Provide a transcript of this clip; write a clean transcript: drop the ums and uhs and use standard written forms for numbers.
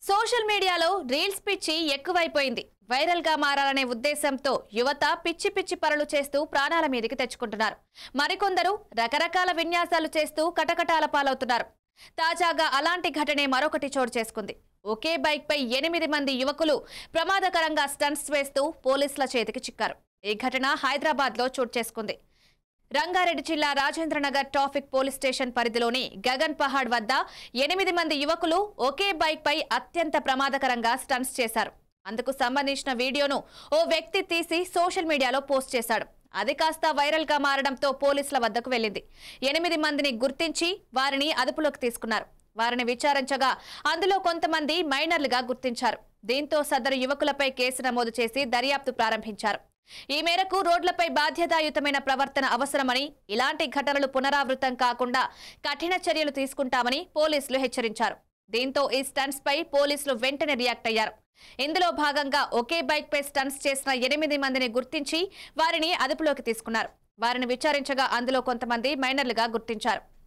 Social మీడియాలో reels పిచ్చి ఎక్కువైపోయింది. వైరల్ గా మారాలనే ఉద్దేశంతో యువత పిచ్చి పిచ్చి పనులు చేస్తూ ప్రాణాల మీదకి తెచ్చుకుంటున్నారు. మరికొందరు రకరకాల విన్యాసాలు చేస్తూ కటకటాల పాలవుతున్నారు. తాజాగా అలాంటి ఘటనే మరొకటి చోటు చేసుకుంది. ఒకే బైక్ పై 8 మంది యువకులు ప్రమాదకరంగా స్టంట్స్ వేస్తూ పోలీసుల చేతికి చిక్కారు. ఈ ఘటన హైదరాబాద్ లో చోటు చేసుకుంది. రంగారెడ్డి జిల్లా రాజేంద్రనగర్ ట్రాఫిక్ పోలీస్ స్టేషన్ పరిధిలోని గగన్ పహాడ్ వద్ద 8 మంది యువకులు ఒకే బైక్ పై అత్యంత ప్రమాదకరంగా స్టంట్స్ చేశారు. అందుకు సంబంధించిన వీడియోను ఓ వ్యక్తి తీసి సోషల్ మీడియాలో పోస్ట్ చేశాడు. అది కాస్త వైరల్ గా మారడంతో పోలీసుల వద్దకు వెళ్లింది. 8 మందిని గుర్తించి వారిని అదుపులోకి తీసుకున్నారు. వారిని విచారించగా అందులో కొంతమంది మైనర్లుగా గుర్తించారు. దీంతో సదరు యువకులపై కేసు నమోదు చేసి దర్యాప్తు ప్రారంభించారు. ఈ మేరకు రోడ్లపై బాధ్యతాయుతమైన ప్రవర్తన అవసరమని, ఇలాంటి ఘటనలు పునరావృతం కాకుండా కఠిన చర్యలు తీసుకుంటామని పోలీసులు హెచ్చరించారు. దీంతో ఈ స్టంట్స్ పై పోలీసులు వెంటనే రియాక్ట్ అయ్యారు. ఇందులో భాగంగా ఒకే బైక్ పై స్టంట్స్ చేసిన 8 మందిని గుర్తించి వారిని అదుపులోకి తీసుకున్నారు. వారిని విచారించగా అందులో కొంతమంది మైనర్లుగా గుర్తించారు.